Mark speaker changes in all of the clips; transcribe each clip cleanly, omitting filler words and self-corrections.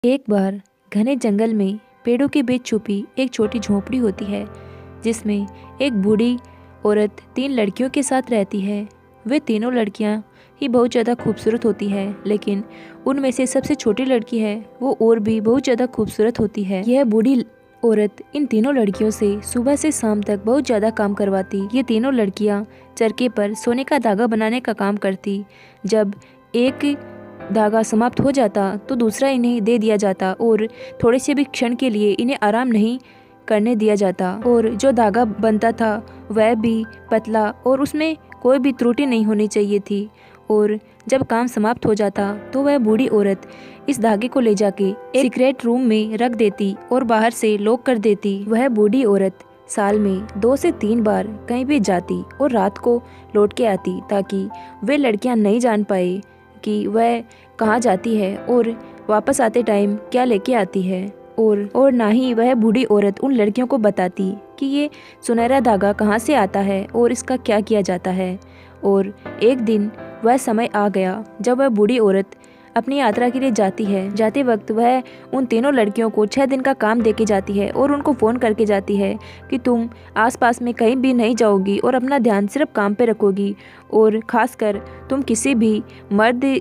Speaker 1: एक बार घने जंगल में पेड़ों के बीच छुपी एक छोटी झोपड़ी होती है, जिसमें एक बूढ़ी औरत 3 लड़कियों के साथ रहती है। वे तीनों लड़कियां ही बहुत ज़्यादा खूबसूरत होती है, लेकिन उनमें से सबसे छोटी लड़की है वो और भी बहुत ज़्यादा खूबसूरत होती है। यह बूढ़ी औरत इन तीनों लड़कियों से सुबह से शाम तक बहुत ज़्यादा काम करवाती। ये तीनों लड़कियां चरखे पर सोने का धागा बनाने का काम करती। जब एक धागा समाप्त हो जाता तो दूसरा इन्हें दे दिया जाता और थोड़े से भी क्षण के लिए इन्हें आराम नहीं करने दिया जाता। और जो धागा बनता था वह भी पतला और उसमें कोई भी त्रुटि नहीं होनी चाहिए थी। और जब काम समाप्त हो जाता तो वह बूढ़ी औरत इस धागे को ले जाके एक सीक्रेट रूम में रख देती और बाहर से लॉक कर देती। वह बूढ़ी औरत साल में 2 से 3 बार कहीं भी जाती और रात को लौट के आती, ताकि वे लड़कियां नहीं जान पाए कि वह कहाँ जाती है और वापस आते टाइम क्या लेके आती है। और ना ही वह बूढ़ी औरत उन लड़कियों को बताती कि ये सुनहरा धागा कहाँ से आता है और इसका क्या किया जाता है। और एक दिन वह समय आ गया जब वह बूढ़ी औरत अपनी यात्रा के लिए जाती है। जाते वक्त वह उन तीनों लड़कियों को 6 दिन का काम देके जाती है और उनको फ़ोन करके जाती है कि तुम आसपास में कहीं भी नहीं जाओगी और अपना ध्यान सिर्फ काम पे रखोगी, और ख़ासकर तुम किसी भी मर्द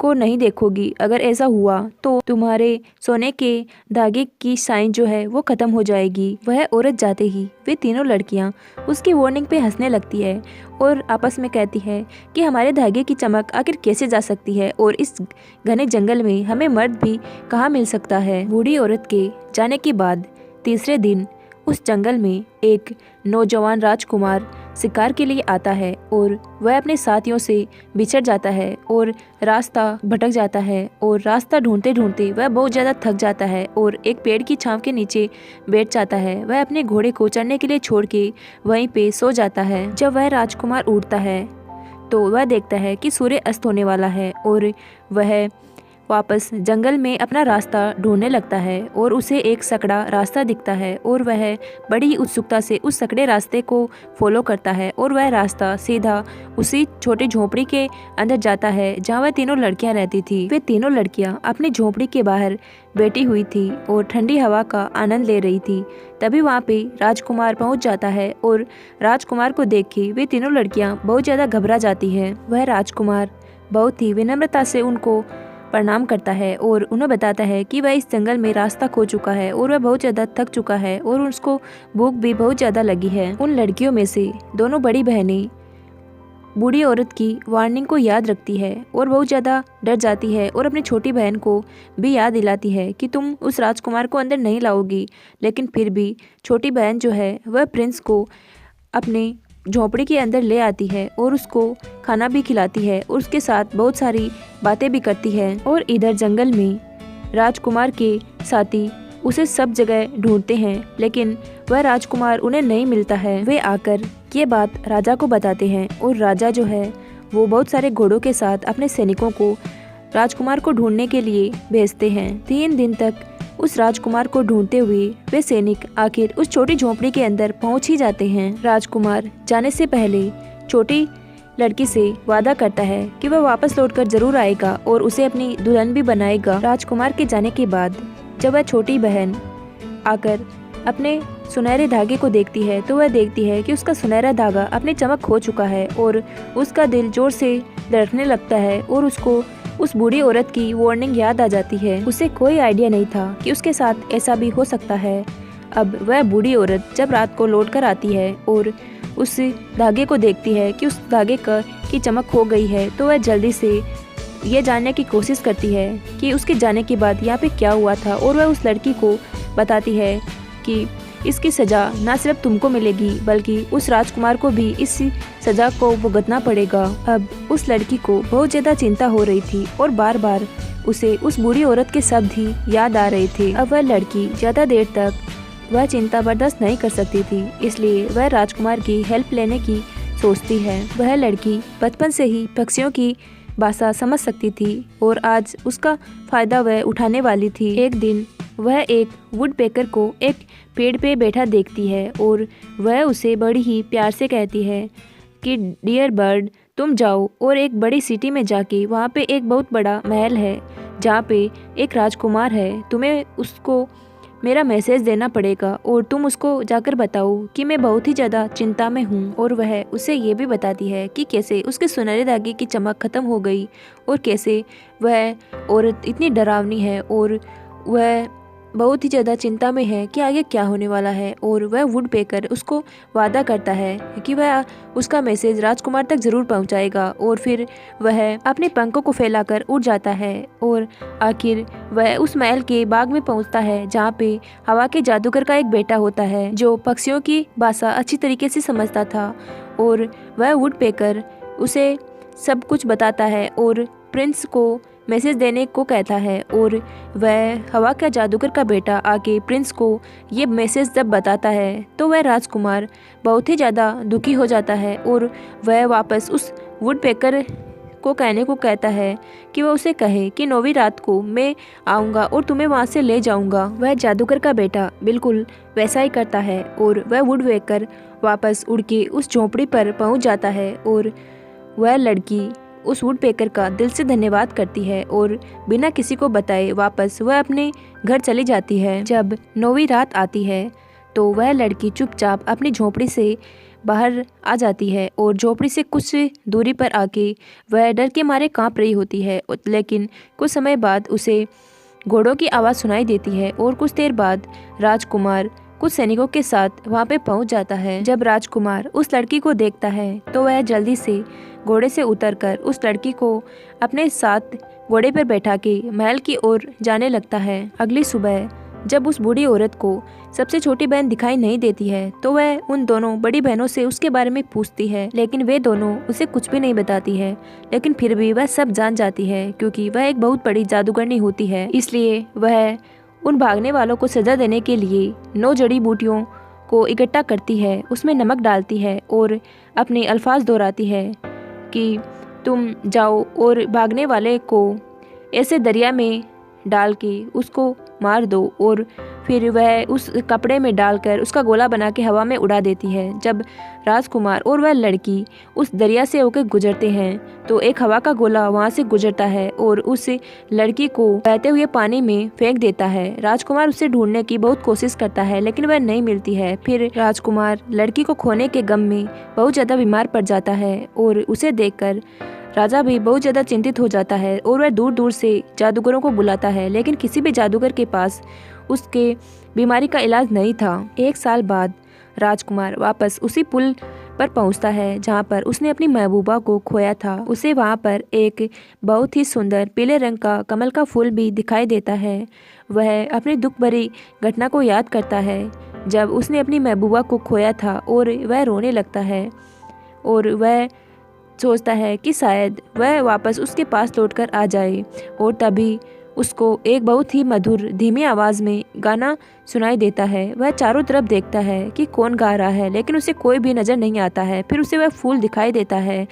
Speaker 1: को नहीं देखोगी। अगर ऐसा हुआ तो तुम्हारे सोने के धागे की साइन जो है वो ख़त्म हो जाएगी। वह औरत जाते ही वे तीनों लड़कियां उसकी वार्निंग पे हंसने लगती है और आपस में कहती है कि हमारे धागे की चमक आखिर कैसे जा सकती है, और इस घने जंगल में हमें मर्द भी कहाँ मिल सकता है। बूढ़ी औरत के जाने के बाद तीसरे दिन उस जंगल में एक नौजवान राजकुमार शिकार के लिए आता है और वह अपने साथियों से बिछड़ जाता है और रास्ता भटक जाता है। और रास्ता ढूंढते ढूंढते वह बहुत ज़्यादा थक जाता है और एक पेड़ की छांव के नीचे बैठ जाता है। वह अपने घोड़े को चढ़ने के लिए छोड़ के वहीं पे सो जाता है। जब वह राजकुमार उठता है तो वह देखता है कि सूर्य अस्त होने वाला है और वह वापस जंगल में अपना रास्ता ढूंढने लगता है और उसे एक सकड़ा रास्ता दिखता है और वह बड़ी ही उत्सुकता से उस सकड़े रास्ते को फॉलो करता है और वह रास्ता सीधा उसी छोटी झोपड़ी के अंदर जाता है जहाँ वह तीनों लड़कियां रहती थी। वे तीनों लड़कियां अपनी झोपड़ी के बाहर बैठी हुई थी और ठंडी हवा का आनंद ले रही थी। तभी वहाँ पे राजकुमार पहुँच जाता है और राजकुमार को देख के वे तीनों लड़कियाँ बहुत ज़्यादा घबरा जाती है। वह राजकुमार बहुत ही विनम्रता से उनको प्रणाम करता है और उन्हें बताता है कि वह इस जंगल में रास्ता खो चुका है और वह बहुत ज़्यादा थक चुका है और उसको भूख भी बहुत ज़्यादा लगी है। उन लड़कियों में से दोनों बड़ी बहनें बूढ़ी औरत की वार्निंग को याद रखती है और बहुत ज़्यादा डर जाती है और अपनी छोटी बहन को भी याद दिलाती है कि तुम उस राजकुमार को अंदर नहीं लाओगी। लेकिन फिर भी छोटी बहन जो है वह प्रिंस को अपने झोपड़ी के अंदर ले आती है और उसको खाना भी खिलाती है और उसके साथ बहुत सारी बातें भी करती है। और इधर जंगल में राजकुमार के साथी उसे सब जगह ढूंढते हैं, लेकिन वह राजकुमार उन्हें नहीं मिलता है। वे आकर ये बात राजा को बताते हैं और राजा जो है वो बहुत सारे घोड़ों के साथ अपने सैनिकों को राजकुमार को ढूंढने के लिए भेजते हैं। 3 दिन तक उस राजकुमार को ढूंढते हुए वे सैनिक आखिर उस छोटी झोपड़ी के अंदर पहुंच ही जाते हैं। राजकुमार जाने से पहले छोटी लड़की से वादा करता है कि वह वापस लौटकर जरूर आएगा और उसे अपनी दुल्हन भी बनाएगा। राजकुमार के जाने के बाद जब वह छोटी बहन आकर अपने सुनहरे धागे को देखती है तो वह देखती है कि उसका सुनहरा धागा अपनी चमक खो चुका है और उसका दिल जोर से धड़कने लगता है और उसको उस बूढ़ी औरत की वार्निंग याद आ जाती है। उसे कोई आइडिया नहीं था कि उसके साथ ऐसा भी हो सकता है। अब वह बूढ़ी औरत जब रात को लौट कर आती है और उस धागे को देखती है कि उस धागे की चमक खो गई है, तो वह जल्दी से ये जानने की कोशिश करती है कि उसके जाने के बाद यहाँ पे क्या हुआ था। और वह उस लड़की को बताती है कि इसकी सज़ा न सिर्फ तुमको मिलेगी बल्कि उस राजकुमार को भी इस सज़ा को भुगतना पड़ेगा। अब उस लड़की को बहुत ज़्यादा चिंता हो रही थी और बार बार उसे उस बूढ़ी औरत के शब्द ही याद आ रहे थे। अब वह लड़की ज़्यादा देर तक वह चिंता बर्दाश्त नहीं कर सकती थी, इसलिए वह राजकुमार की हेल्प लेने की सोचती है। वह लड़की बचपन से ही पक्षियों की भाषा समझ सकती थी और आज उसका फ़ायदा वह उठाने वाली थी। एक दिन वह एक वुडपेकर को एक पेड़ पे बैठा देखती है और वह उसे बड़ी ही प्यार से कहती है कि डियर बर्ड, तुम जाओ और एक बड़ी सिटी में जाके वहाँ पे एक बहुत बड़ा महल है जहाँ पे एक राजकुमार है। तुम्हें उसको मेरा मैसेज देना पड़ेगा और तुम उसको जाकर बताओ कि मैं बहुत ही ज़्यादा चिंता में हूँ। और वह उसे ये भी बताती है कि कैसे उसके सुनहरे धागे की चमक ख़त्म हो गई और कैसे वह औरत इतनी डरावनी है और वह बहुत ही ज़्यादा चिंता में है कि आगे क्या होने वाला है। और वह वुडपेकर उसको वादा करता है कि वह उसका मैसेज राजकुमार तक ज़रूर पहुंचाएगा। और फिर वह अपने पंखों को फैलाकर उड़ जाता है और आखिर वह उस महल के बाग में पहुंचता है जहाँ पे हवा के जादूगर का एक बेटा होता है जो पक्षियों की भाषा अच्छी तरीके से समझता था। और वह वुडपेकर उसे सब कुछ बताता है और प्रिंस को मैसेज देने को कहता है। और वह हवा का जादूगर का बेटा आके प्रिंस को ये मैसेज जब बताता है तो वह राजकुमार बहुत ही ज़्यादा दुखी हो जाता है और वह वापस उस वुडपेकर को कहने को कहता है कि वह उसे कहे कि 9वीं रात को मैं आऊँगा और तुम्हें वहाँ से ले जाऊँगा। वह जादूगर का बेटा बिल्कुल वैसा ही करता है और वह वुडपेकर वापस उड़ के उस झोंपड़ी पर पहुँच जाता है। और वह लड़की उस वुडपेकर का दिल से धन्यवाद करती है और बिना किसी को बताए वापस वह अपने घर चली जाती है। जब 9वीं रात आती है तो वह लड़की चुपचाप अपनी झोंपड़ी से बाहर आ जाती है और झोंपड़ी से कुछ दूरी पर आके वह डर के मारे कांप रही होती है। लेकिन कुछ समय बाद उसे घोड़ों की आवाज़ सुनाई देती है और कुछ देर बाद राजकुमार कुछ सैनिकों के साथ वहाँ पे पहुँच जाता है। जब राजकुमार उस लड़की को देखता है तो वह जल्दी से घोड़े से उतरकर उस लड़की को अपने साथ घोड़े पर बैठा के महल की ओर जाने लगता है। अगली सुबह जब उस बूढ़ी औरत को सबसे छोटी बहन दिखाई नहीं देती है तो वह उन दोनों बड़ी बहनों से उसके बारे में पूछती है, लेकिन वे दोनों उसे कुछ भी नहीं बताती है। लेकिन फिर भी वह सब जान जाती है क्योंकि वह एक बहुत बड़ी जादूगरनी होती है। इसलिए वह उन भागने वालों को सजा देने के लिए 9 जड़ी बूटियों को इकट्ठा करती है, उसमें नमक डालती है और अपने अल्फाज दोहराती है कि तुम जाओ और भागने वाले को ऐसे दरिया में डाल के उसको मार दो। और फिर वह उस कपड़े में डालकर उसका गोला बना के हवा में उड़ा देती है। जब राजकुमार और वह लड़की उस दरिया से होकर गुजरते हैं तो एक हवा का गोला वहाँ से गुजरता है और उस लड़की को बहते हुए पानी में फेंक देता है। राजकुमार उसे ढूंढने की बहुत कोशिश करता है लेकिन वह नहीं मिलती है। फिर राजकुमार लड़की को खोने के गम में बहुत ज़्यादा बीमार पड़ जाता है और उसे देखकर राजा भी बहुत ज़्यादा चिंतित हो जाता है और वह दूर दूर से जादूगरों को बुलाता है लेकिन किसी भी जादूगर के पास उसके बीमारी का इलाज नहीं था। 1 साल बाद राजकुमार वापस उसी पुल पर पहुंचता है जहां पर उसने अपनी महबूबा को खोया था। उसे वहां पर एक बहुत ही सुंदर पीले रंग का कमल का फूल भी दिखाई देता है। वह अपनी दुख भरी घटना को याद करता है जब उसने अपनी महबूबा को खोया था और वह रोने लगता है और वह सोचता है कि शायद वह वापस उसके पास लौटकर आ जाए। और तभी उसको एक बहुत ही मधुर धीमी आवाज़ में गाना सुनाई देता है। वह चारों तरफ देखता है कि कौन गा रहा है लेकिन उसे कोई भी नज़र नहीं आता है। फिर उसे वह फूल दिखाई देता है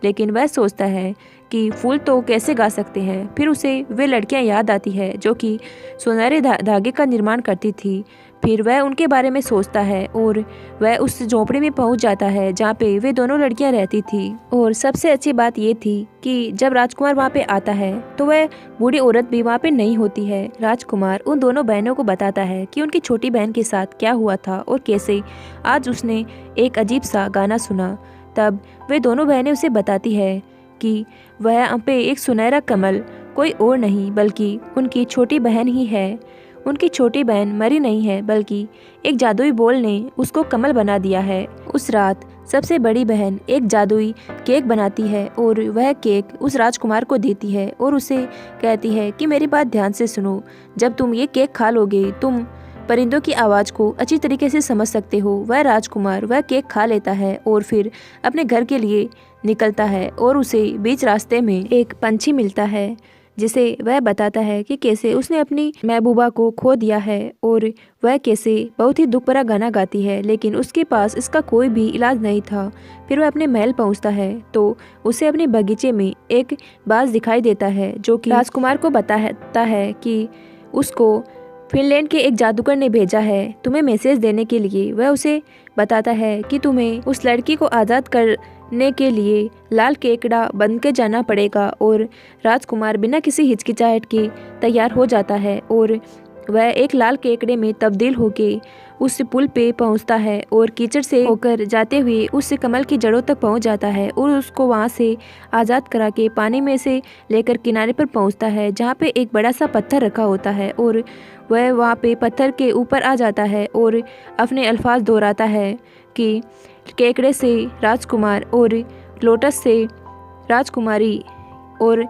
Speaker 1: लेकिन वह सोचता है कि फूल तो कैसे गा सकते हैं। फिर उसे वे लड़कियां याद आती है जो कि सुनहरे धागे का निर्माण करती थी। फिर वह उनके बारे में सोचता है और वह उस झोंपड़ी में पहुंच जाता है जहाँ पे वे दोनों लड़कियां रहती थी। और सबसे अच्छी बात ये थी कि जब राजकुमार वहाँ पे आता है तो वह बूढ़ी औरत भी वहाँ पे नहीं होती है। राजकुमार उन दोनों बहनों को बताता है कि उनकी छोटी बहन के साथ क्या हुआ था और कैसे आज उसने एक अजीब सा गाना सुना। तब वे दोनों बहनें उसे बताती है कि वह यहाँ पे एक सुनहरा कमल कोई और नहीं बल्कि उनकी छोटी बहन ही है। उनकी छोटी बहन मरी नहीं है बल्कि एक जादुई बॉल ने उसको कमल बना दिया है। उस रात सबसे बड़ी बहन एक जादुई केक बनाती है और वह केक उस राजकुमार को देती है और उसे कहती है कि मेरी बात ध्यान से सुनो, जब तुम ये केक खा लोगे तुम परिंदों की आवाज़ को अच्छी तरीके से समझ सकते हो। वह राजकुमार वह केक खा लेता है और फिर अपने घर के लिए निकलता है और उसे बीच रास्ते में एक पंछी मिलता है जिसे वह बताता है कि कैसे उसने अपनी महबूबा को खो दिया है और वह कैसे बहुत ही दुख भरा गाना गाती है लेकिन उसके पास इसका कोई भी इलाज नहीं था। फिर वह अपने महल पहुंचता है तो उसे अपने बगीचे में एक बाज दिखाई देता है जो कि राजकुमार को बताता है कि उसको फिनलैंड के एक जादूगर ने भेजा है तुम्हें मैसेज देने के लिए। वह उसे बताता है कि तुम्हें उस लड़की को आज़ाद करने के लिए लाल केकड़ा बन के जाना पड़ेगा। और राजकुमार बिना किसी हिचकिचाहट के तैयार हो जाता है और वह एक लाल केकड़े में तब्दील होके उस पुल पे पहुंचता है और कीचड़ से होकर जाते हुए उस कमल की जड़ों तक पहुंच जाता है और उसको वहां से आज़ाद करा के पानी में से लेकर किनारे पर पहुंचता है, जहां पे एक बड़ा सा पत्थर रखा होता है। और वह वहां पे पत्थर के ऊपर आ जाता है और अपने अल्फाज दोहराता है कि केकड़े से राजकुमार और लोटस से राजकुमारी, और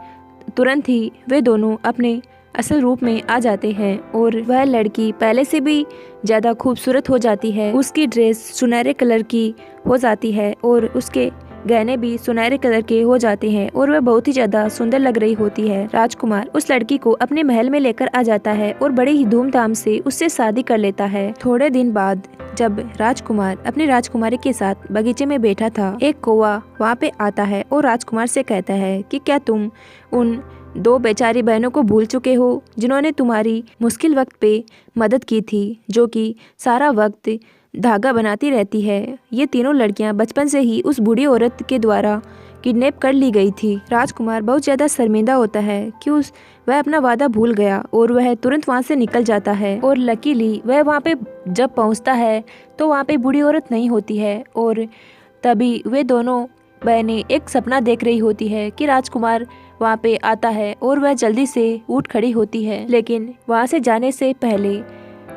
Speaker 1: तुरंत ही वे दोनों अपने असल रूप में आ जाते हैं। और वह लड़की पहले से भी ज़्यादा खूबसूरत हो जाती है। उसकी ड्रेस सुनहरे कलर की हो जाती है और उसके गहने भी सुनहरे कलर के हो जाते हैं और वह बहुत ही ज़्यादा सुंदर लग रही होती है। राजकुमार उस लड़की को अपने महल में लेकर आ जाता है और बड़े ही धूमधाम से उससे शादी कर लेता है। थोड़े दिन बाद जब राजकुमार अपनी राजकुमारी के साथ बगीचे में बैठा था, एक कौवा वहाँ पे आता है और राजकुमार से कहता है कि क्या तुम उन 2 बेचारी बहनों को भूल चुके हो जिन्होंने तुम्हारी मुश्किल वक्त पे मदद की थी, जो कि सारा वक्त धागा बनाती रहती है। ये तीनों लड़कियां बचपन से ही उस बूढ़ी औरत के द्वारा किडनैप कर ली गई थी। राजकुमार बहुत ज़्यादा शर्मिंदा होता है कि वह अपना वादा भूल गया और वह तुरंत वहाँ से निकल जाता है। और लकीली वह वहाँ पे जब पहुँचता है तो वहाँ पे बूढ़ी औरत नहीं होती है और तभी वे दोनों बहनें एक सपना देख रही होती है कि राजकुमार वहाँ पे आता है और वह जल्दी से उठ खड़ी होती है। लेकिन वहाँ से जाने से पहले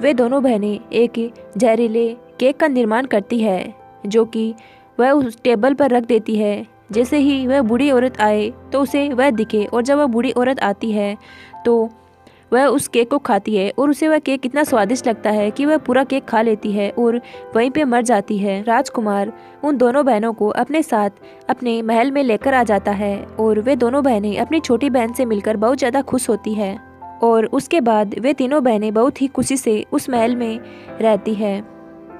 Speaker 1: वे दोनों बहनें एक जहरीले केक का निर्माण करती है, जो कि वह उस टेबल पर रख देती है। जैसे ही वह बूढ़ी औरत आए तो उसे वह दिखे और जब वह बूढ़ी औरत आती है तो वह उस केक को खाती है और उसे वह केक इतना स्वादिष्ट लगता है कि वह पूरा केक खा लेती है और वहीं पे मर जाती है। राजकुमार उन दोनों बहनों को अपने साथ अपने महल में लेकर आ जाता है और वे दोनों बहनें अपनी छोटी बहन से मिलकर बहुत ज़्यादा खुश होती है और उसके बाद वे तीनों बहनें बहुत ही खुशी से उस महल में रहती है।